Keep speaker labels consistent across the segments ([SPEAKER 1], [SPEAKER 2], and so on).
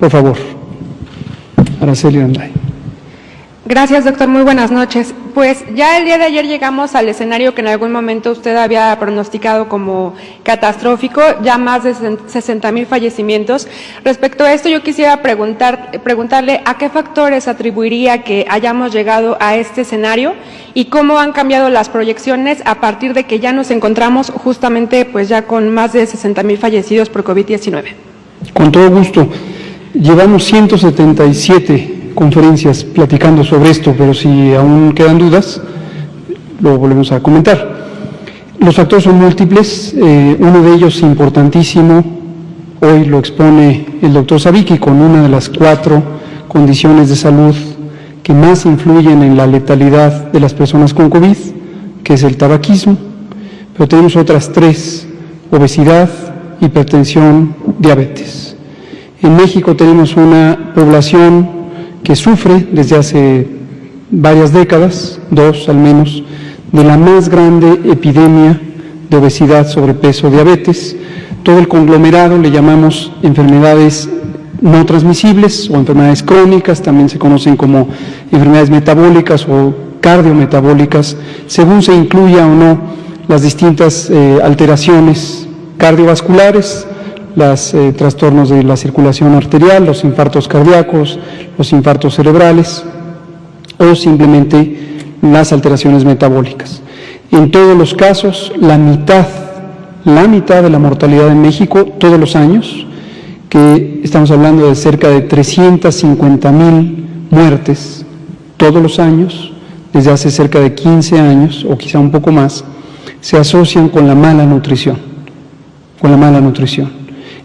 [SPEAKER 1] Por favor. Araceli Anday.
[SPEAKER 2] Gracias, doctor. Muy buenas noches. Pues ya el día de ayer llegamos al escenario que en algún momento usted había pronosticado como catastrófico, ya más de 60,000 fallecimientos. Respecto a esto, yo quisiera preguntarle a qué factores atribuiría que hayamos llegado a este escenario y cómo han cambiado las proyecciones a partir de que ya nos encontramos justamente pues ya con más de 60,000 fallecidos por COVID-19.
[SPEAKER 1] Con todo gusto. Llevamos 177 conferencias platicando sobre esto, pero si aún quedan dudas, lo volvemos a comentar. Los factores son múltiples, uno de ellos importantísimo, hoy lo expone el doctor Savicki con una de las 4 condiciones de salud que más influyen en la letalidad de las personas con COVID, que es el tabaquismo, pero tenemos otras 3, obesidad, hipertensión, diabetes. En México tenemos una población que sufre desde hace varias décadas, 2 al menos, de la más grande epidemia de obesidad, sobrepeso, diabetes. Todo el conglomerado le llamamos enfermedades no transmisibles o enfermedades crónicas, también se conocen como enfermedades metabólicas o cardiometabólicas, según se incluya o no las distintas alteraciones cardiovasculares, los trastornos de la circulación arterial, los infartos cardíacos, los infartos cerebrales o simplemente las alteraciones metabólicas. En todos los casos, la mitad de la mortalidad en México todos los años, que estamos hablando de cerca de 350,000 muertes todos los años, desde hace cerca de 15 años o quizá un poco más, se asocian con la mala nutrición,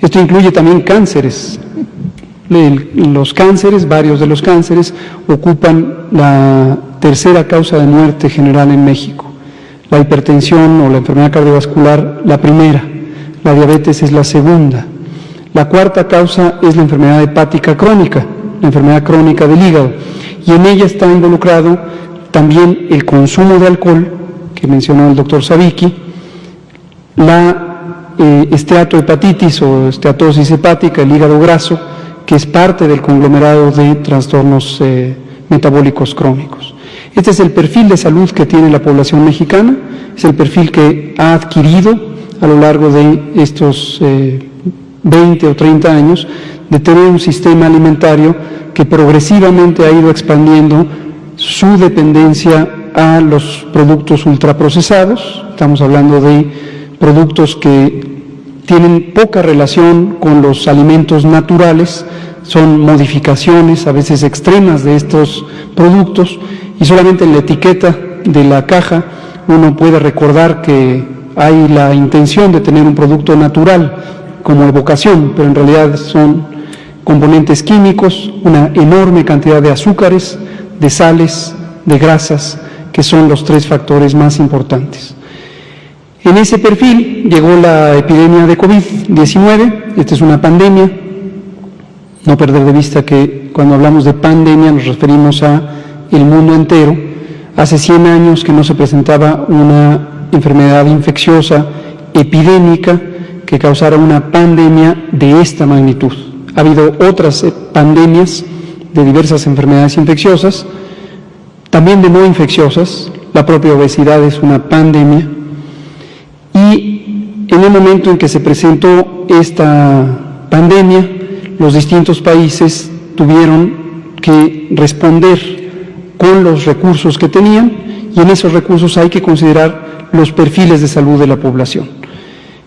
[SPEAKER 1] Esto incluye también cánceres. Los cánceres, varios de los cánceres, ocupan la tercera causa de muerte general en México. La hipertensión o la enfermedad cardiovascular, la primera. La diabetes es la segunda. La cuarta causa es la enfermedad hepática crónica, la enfermedad crónica del hígado. Y en ella está involucrado también el consumo de alcohol, que mencionó el doctor Savicki, la esteatohepatitis o esteatosis hepática, el hígado graso, que es parte del conglomerado de trastornos metabólicos crónicos. Este es el perfil de salud que tiene la población mexicana, es el perfil que ha adquirido a lo largo de estos 20 o 30 años de tener un sistema alimentario que progresivamente ha ido expandiendo su dependencia a los productos ultraprocesados. Estamos hablando de productos que tienen poca relación con los alimentos naturales, son modificaciones a veces extremas de estos productos y solamente en la etiqueta de la caja uno puede recordar que hay la intención de tener un producto natural como evocación, pero en realidad son componentes químicos, una enorme cantidad de azúcares, de sales, de grasas, que son los 3 factores más importantes. En ese perfil llegó la epidemia de COVID-19, esta es una pandemia, no perder de vista que cuando hablamos de pandemia nos referimos a el mundo entero. Hace 100 años que no se presentaba una enfermedad infecciosa epidémica que causara una pandemia de esta magnitud. Ha habido otras pandemias de diversas enfermedades infecciosas, también de no infecciosas, la propia obesidad es una pandemia. Y en el momento en que se presentó esta pandemia, los distintos países tuvieron que responder con los recursos que tenían y en esos recursos hay que considerar los perfiles de salud de la población.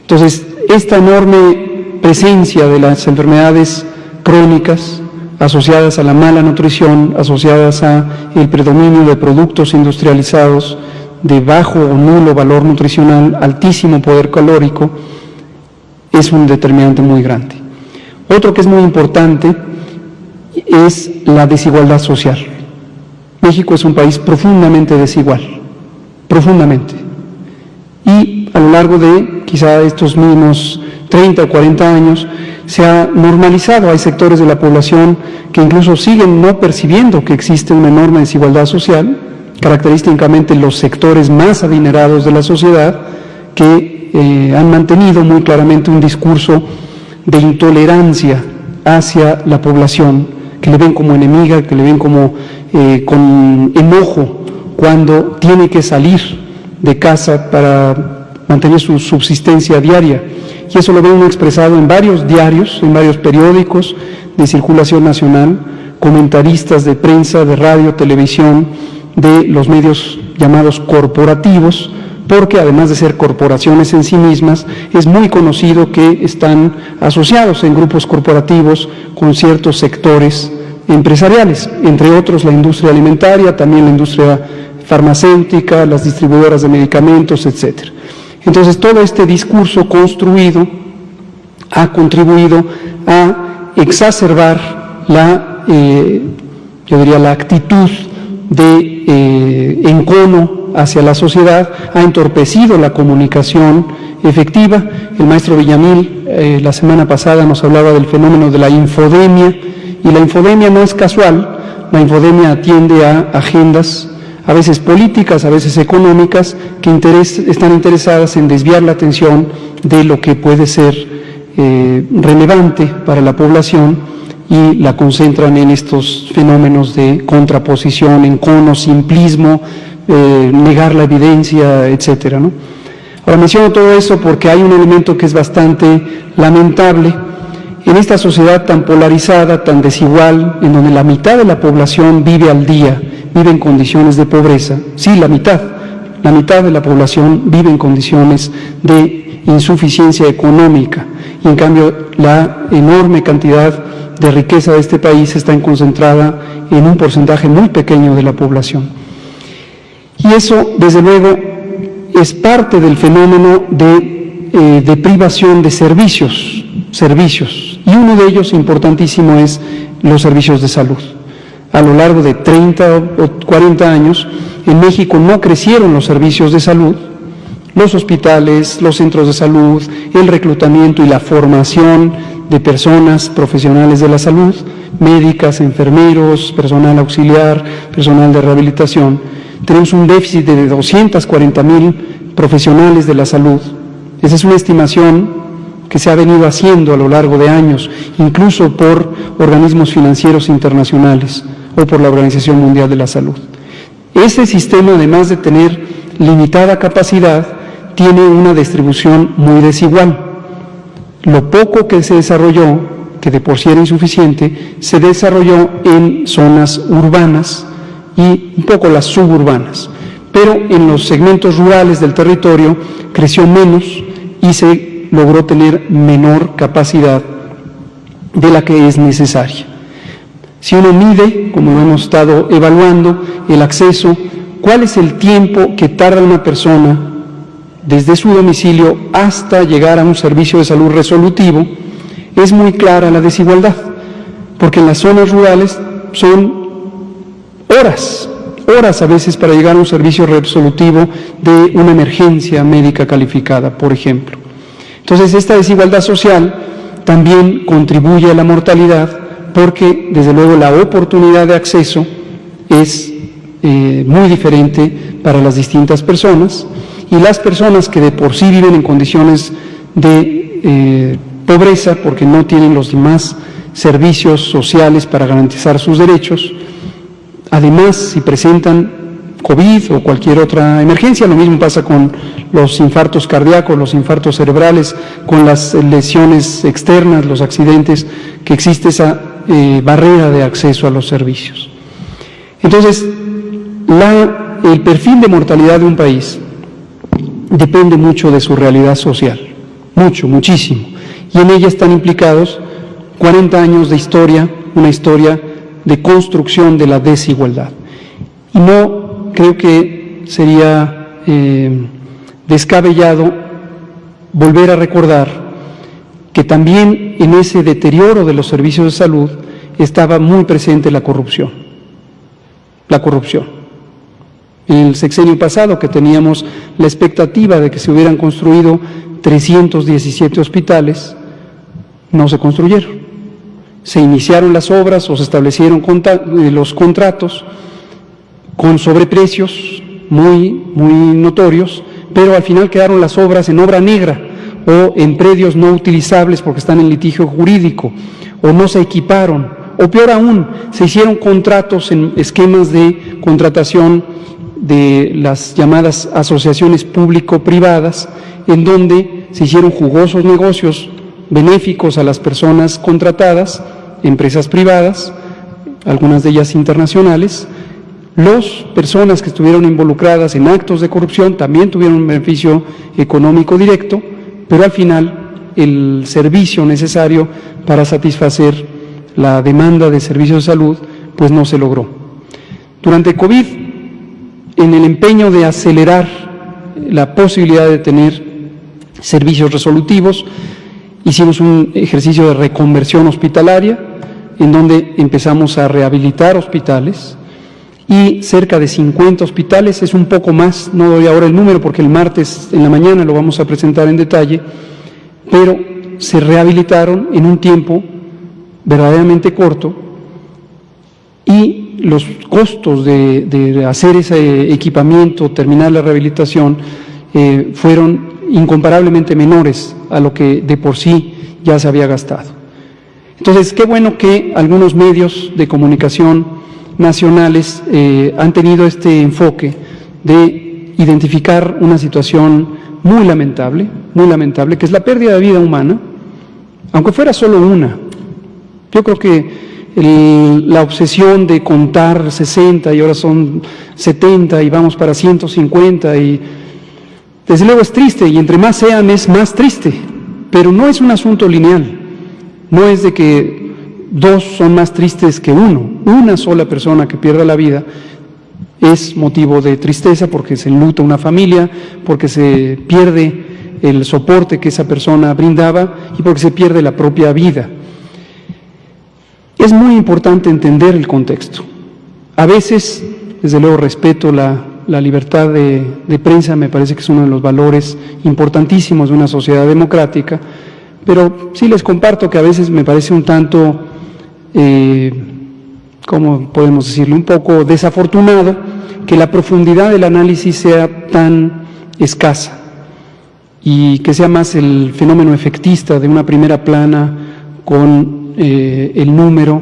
[SPEAKER 1] Entonces, esta enorme presencia de las enfermedades crónicas asociadas a la mala nutrición, asociadas a el predominio de productos industrializados de bajo o nulo valor nutricional, altísimo poder calórico, es un determinante muy grande. Otro que es muy importante es la desigualdad social. México es un país profundamente desigual, profundamente. Y a lo largo de quizá estos mismos 30 o 40 años se ha normalizado. Hay sectores de la población que incluso siguen no percibiendo que existe una enorme desigualdad social, característicamente los sectores más adinerados de la sociedad que han mantenido muy claramente un discurso de intolerancia hacia la población, que le ven como enemiga, que le ven como con enojo cuando tiene que salir de casa para mantener su subsistencia diaria. Y eso lo ven expresado en varios diarios, en varios periódicos de circulación nacional, comentaristas de prensa, de radio, televisión, de los medios llamados corporativos, porque además de ser corporaciones en sí mismas, es muy conocido que están asociados en grupos corporativos con ciertos sectores empresariales, entre otros la industria alimentaria, también la industria farmacéutica, las distribuidoras de medicamentos, etc. Entonces, todo este discurso construido ha contribuido a exacerbar la, yo diría, la actitud de encono hacia la sociedad, ha entorpecido la comunicación efectiva. El maestro Villamil la semana pasada nos hablaba del fenómeno de la infodemia, y la infodemia no es casual. La infodemia atiende a agendas, a veces políticas, a veces económicas, que están interesadas en desviar la atención de lo que puede ser relevante para la población, y la concentran en estos fenómenos de contraposición, encono, simplismo, negar la evidencia, etcétera, ¿no? Ahora menciono todo eso porque hay un elemento que es bastante lamentable. En esta sociedad tan polarizada, tan desigual, en donde la mitad de la población vive al día, vive en condiciones de pobreza, sí, la mitad de la población vive en condiciones de insuficiencia económica, y en cambio la enorme cantidad de riqueza de este país está concentrada en un porcentaje muy pequeño de la población. Y eso, desde luego, es parte del fenómeno de privación de servicios, y uno de ellos importantísimo es los servicios de salud. A lo largo de 30 o 40 años, en México no crecieron los servicios de salud, los hospitales, los centros de salud, el reclutamiento y la formación de personas profesionales de la salud, médicas, enfermeros, personal auxiliar, personal de rehabilitación. Tenemos un déficit de 240,000 profesionales de la salud. Esa es una estimación que se ha venido haciendo a lo largo de años, incluso por organismos financieros internacionales o por la Organización Mundial de la Salud. Ese sistema, además de tener limitada capacidad, tiene una distribución muy desigual. Lo poco que se desarrolló, que de por sí era insuficiente, se desarrolló en zonas urbanas y un poco las suburbanas, pero en los segmentos rurales del territorio creció menos y se logró tener menor capacidad de la que es necesaria. Si uno mide, como lo hemos estado evaluando, el acceso, ¿cuál es el tiempo que tarda una persona desde su domicilio hasta llegar a un servicio de salud resolutivo? Es muy clara la desigualdad, porque en las zonas rurales son horas a veces para llegar a un servicio resolutivo de una emergencia médica calificada, por ejemplo. Entonces, esta desigualdad social también contribuye a la mortalidad, porque desde luego la oportunidad de acceso es muy diferente para las distintas personas, y las personas que de por sí viven en condiciones de pobreza, porque no tienen los demás servicios sociales para garantizar sus derechos, además, si presentan COVID o cualquier otra emergencia, lo mismo pasa con los infartos cardíacos, los infartos cerebrales, con las lesiones externas, los accidentes, que existe esa barrera de acceso a los servicios. Entonces, el perfil de mortalidad de un país depende mucho de su realidad social, muchísimo, y en ella están implicados 40 años de historia, una historia de construcción de la desigualdad. Y no creo que sería descabellado volver a recordar que también en ese deterioro de los servicios de salud estaba muy presente la corrupción. En el sexenio pasado, que teníamos la expectativa de que se hubieran construido 317 hospitales, no se construyeron. Se iniciaron las obras o se establecieron los contratos con sobreprecios muy notorios, pero al final quedaron las obras en obra negra o en predios no utilizables porque están en litigio jurídico, o no se equiparon, o peor aún, se hicieron contratos en esquemas de contratación de las llamadas asociaciones público-privadas, en donde se hicieron jugosos negocios benéficos a las personas contratadas, empresas privadas, algunas de ellas internacionales. Las personas que estuvieron involucradas en actos de corrupción también tuvieron un beneficio económico directo, pero al final el servicio necesario para satisfacer la demanda de servicios de salud pues no se logró. Durante COVID, en el empeño de acelerar la posibilidad de tener servicios resolutivos, hicimos un ejercicio de reconversión hospitalaria, en donde empezamos a rehabilitar hospitales, y cerca de 50 hospitales, es un poco más, no doy ahora el número porque el martes en la mañana lo vamos a presentar en detalle, pero se rehabilitaron en un tiempo verdaderamente corto, y los costos de hacer ese equipamiento, terminar la rehabilitación, fueron incomparablemente menores a lo que de por sí ya se había gastado. Entonces, qué bueno que algunos medios de comunicación nacionales han tenido este enfoque de identificar una situación muy lamentable, que es la pérdida de vida humana, aunque fuera solo una. Yo creo que la obsesión de contar 60 y ahora son 70 y vamos para 150 y desde luego es triste, y entre más sean es más triste, pero no es un asunto lineal, no es de que dos son más tristes que uno. Una sola persona que pierda la vida es motivo de tristeza porque se enluta una familia, porque se pierde el soporte que esa persona brindaba y porque se pierde la propia vida. Es muy importante entender el contexto. A veces, desde luego, respeto la libertad de prensa, me parece que es uno de los valores importantísimos de una sociedad democrática, pero sí les comparto que a veces me parece un tanto, ¿cómo podemos decirlo?, un poco desafortunado que la profundidad del análisis sea tan escasa y que sea más el fenómeno efectista de una primera plana con el número,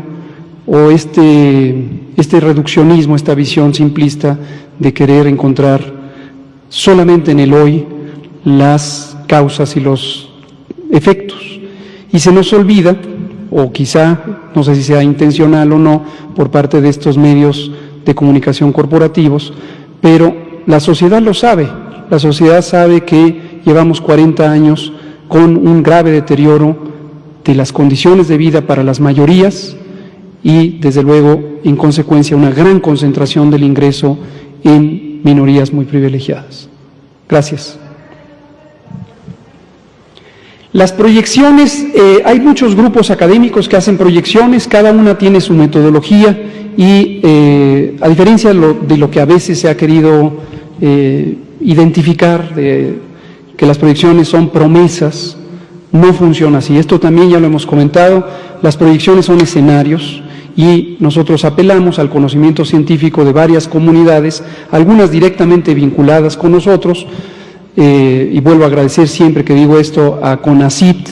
[SPEAKER 1] o este reduccionismo, esta visión simplista de querer encontrar solamente en el hoy las causas y los efectos. Y se nos olvida, o quizá, no sé si sea intencional o no, por parte de estos medios de comunicación corporativos, pero la sociedad lo sabe. La sociedad sabe que llevamos 40 años con un grave deterioro de las condiciones de vida para las mayorías y, desde luego, en consecuencia, una gran concentración del ingreso en minorías muy privilegiadas. Gracias. Las proyecciones, hay muchos grupos académicos que hacen proyecciones, cada una tiene su metodología y, a diferencia de lo que a veces se ha querido identificar, de que las proyecciones son promesas, no funciona así. Esto también ya lo hemos comentado, las proyecciones son escenarios y nosotros apelamos al conocimiento científico de varias comunidades, algunas directamente vinculadas con nosotros, y vuelvo a agradecer siempre que digo esto a CONACYT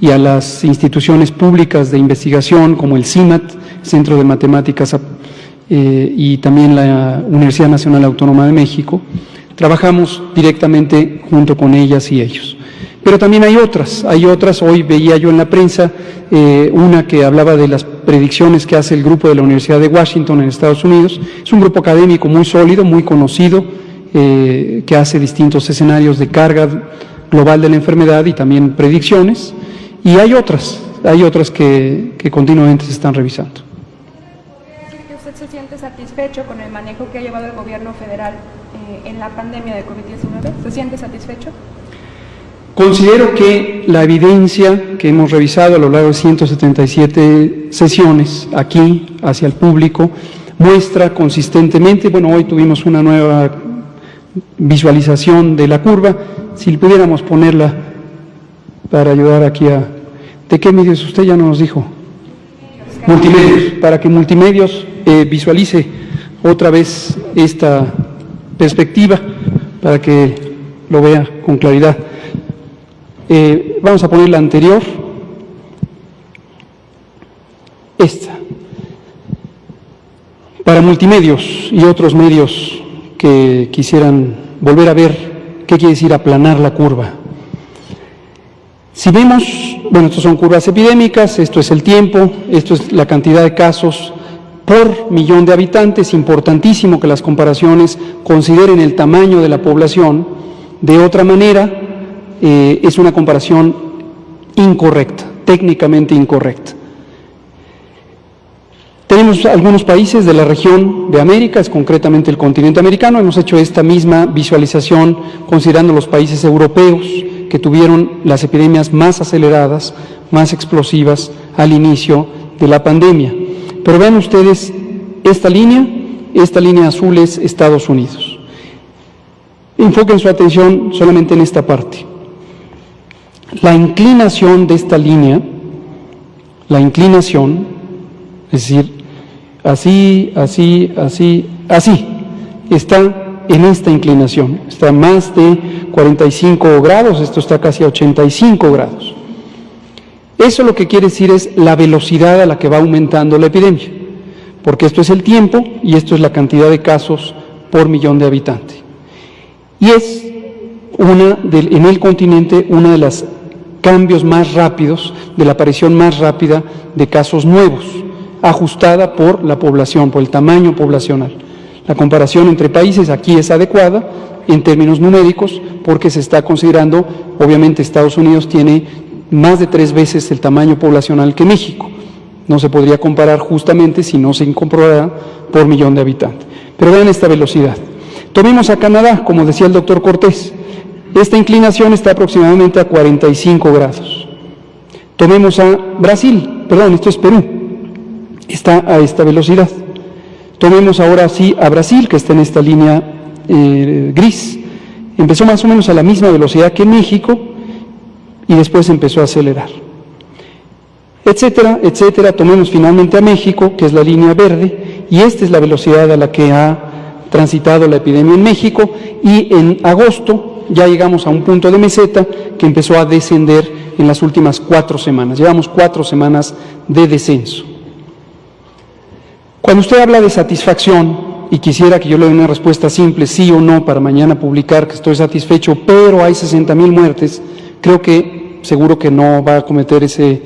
[SPEAKER 1] y a las instituciones públicas de investigación como el CIMAT, Centro de Matemáticas, y también la Universidad Nacional Autónoma de México. Trabajamos directamente junto con ellas y ellos. Pero también hay otras, hoy veía yo en la prensa una que hablaba de las predicciones que hace el grupo de la Universidad de Washington en Estados Unidos. Es un grupo académico muy sólido, muy conocido, que hace distintos escenarios de carga global de la enfermedad y también predicciones, y hay otras que continuamente se están revisando.
[SPEAKER 2] ¿Usted se siente satisfecho con el manejo que ha llevado el gobierno federal en la pandemia de COVID-19? ¿Se siente satisfecho?
[SPEAKER 1] Considero que la evidencia que hemos revisado a lo largo de 177 sesiones aquí hacia el público muestra consistentemente, bueno, hoy tuvimos una nueva visualización de la curva, si pudiéramos ponerla para ayudar aquí a... ¿De qué medios usted ya nos dijo? Multimedios, para que Multimedios visualice otra vez esta perspectiva, para que lo vea con claridad. Vamos a poner la anterior. esta. Para multimedios y otros medios que quisieran volver a ver qué quiere decir aplanar la curva. Si vemos, bueno, estos son curvas epidémicas, esto es el tiempo, esto es la cantidad de casos por millón de habitantes, importantísimo que las comparaciones consideren el tamaño de la población. De otra manera, es una comparación incorrecta, técnicamente incorrecta. Tenemos algunos países de la región de América, es concretamente el continente americano, hemos hecho esta misma visualización considerando los países europeos que tuvieron las epidemias más aceleradas, más explosivas al inicio de la pandemia. Pero vean ustedes esta línea azul es Estados Unidos. Enfoquen su atención solamente en esta parte. La inclinación de esta línea, es decir, así, está en esta inclinación, está más de 45 grados, esto está casi a 85 grados. Eso lo que quiere decir es la velocidad a la que va aumentando la epidemia, porque esto es el tiempo y esto es la cantidad de casos por millón de habitantes. Y es en el continente uno de los cambios más rápidos, de la aparición más rápida de casos nuevos, ajustada por la población, por el tamaño poblacional. La comparación entre países aquí es adecuada en términos numéricos porque se está considerando, obviamente Estados Unidos tiene más de 3 veces el tamaño poblacional que México. No se podría comparar justamente si no se incorporara por millón de habitantes. Pero vean esta velocidad. Tomemos a Canadá, como decía el doctor Cortés. Esta inclinación está aproximadamente a 45 grados. Tomemos a Brasil, perdón, esto es Perú, está a esta velocidad. Tomemos ahora sí a Brasil, que está en esta línea gris. Empezó más o menos a la misma velocidad que México y después empezó a acelerar. Etcétera, etcétera. Tomemos finalmente a México, que es la línea verde, y esta es la velocidad a la que ha transitado la epidemia en México, y en agosto ya llegamos a un punto de meseta que empezó a descender en las últimas 4 semanas. Llevamos 4 semanas de descenso. Cuando usted habla de satisfacción, y quisiera que yo le dé una respuesta simple, sí o no, para mañana publicar que estoy satisfecho, pero hay 60,000 muertes, creo que seguro que no va a cometer ese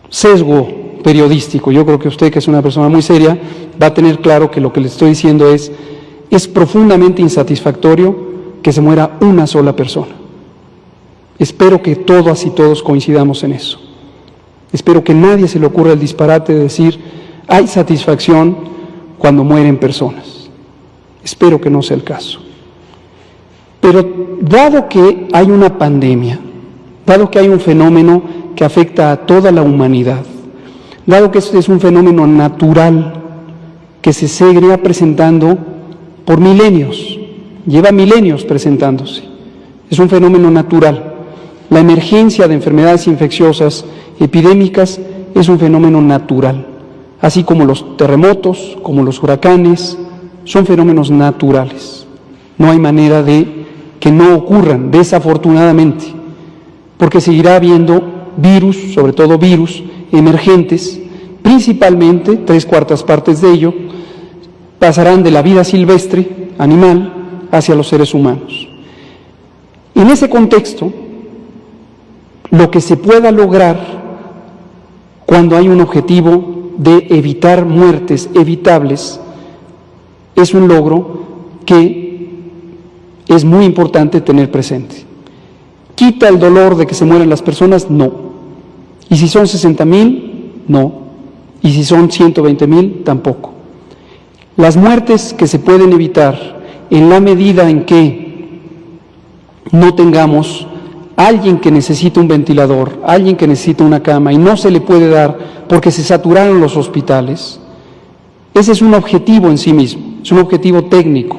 [SPEAKER 1] sesgo periodístico. Yo creo que usted, que es una persona muy seria, va a tener claro que lo que le estoy diciendo es profundamente insatisfactorio que se muera una sola persona. Espero que todas y todos coincidamos en eso. Espero que nadie se le ocurra el disparate de decir hay satisfacción cuando mueren personas. Espero que no sea el caso. Pero dado que hay una pandemia, dado que hay un fenómeno que afecta a toda la humanidad, dado que este es un fenómeno natural que se seguirá presentando por milenios, lleva milenios presentándose, es un fenómeno natural. La emergencia de enfermedades infecciosas epidémicas es un fenómeno natural, así como los terremotos, como los huracanes, son fenómenos naturales. No hay manera de que no ocurran, desafortunadamente, porque seguirá habiendo virus, sobre todo virus emergentes, principalmente 3/4 partes de ello pasarán de la vida silvestre, animal, hacia los seres humanos. En ese contexto, lo que se pueda lograr cuando hay un objetivo de evitar muertes evitables es un logro que es muy importante tener presente. ¿Quita el dolor de que se mueran las personas? No. ¿Y si son 60,000? No. ¿Y si son 120,000? Tampoco. Las muertes que se pueden evitar en la medida en que no tengamos alguien que necesita un ventilador, alguien que necesita una cama y no se le puede dar porque se saturaron los hospitales, ese es un objetivo en sí mismo, es un objetivo técnico.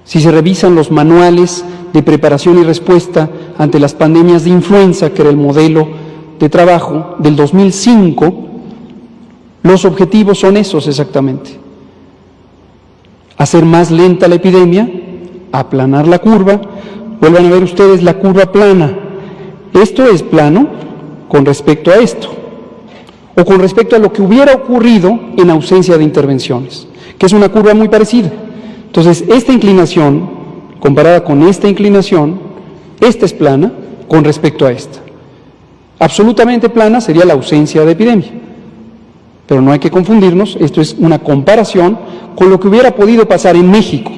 [SPEAKER 1] Si se revisan los manuales de preparación y respuesta ante las pandemias de influenza, que era el modelo de trabajo del 2005, los objetivos son esos exactamente. Hacer más lenta la epidemia, aplanar la curva. Vuelvan a ver ustedes la curva plana. Esto es plano con respecto a esto, o con respecto a lo que hubiera ocurrido en ausencia de intervenciones, que es una curva muy parecida. Entonces, esta inclinación, comparada con esta inclinación, esta es plana con respecto a esta. Absolutamente plana sería la ausencia de epidemia. Pero no hay que confundirnos, esto es una comparación con lo que hubiera podido pasar en México,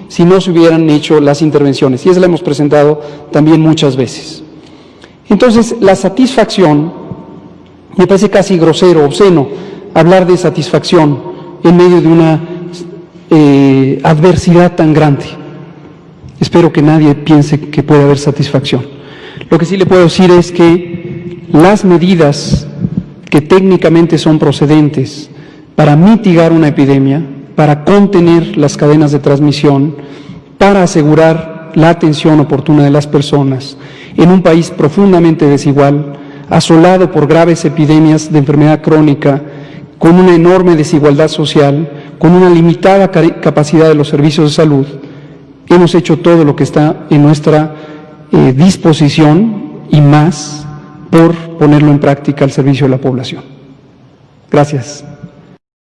[SPEAKER 1] si no se hubieran hecho las intervenciones, y esa la hemos presentado también muchas veces. Entonces, la satisfacción, me parece casi grosero, obsceno, hablar de satisfacción en medio de una adversidad tan grande. Espero que nadie piense que puede haber satisfacción. Lo que sí le puedo decir es que las medidas que técnicamente son procedentes para mitigar una epidemia, para contener las cadenas de transmisión, para asegurar la atención oportuna de las personas en un país profundamente desigual, asolado por graves epidemias de enfermedad crónica, con una enorme desigualdad social, con una limitada capacidad de los servicios de salud, hemos hecho todo lo que está en nuestra disposición y más por ponerlo en práctica al servicio de la población. Gracias.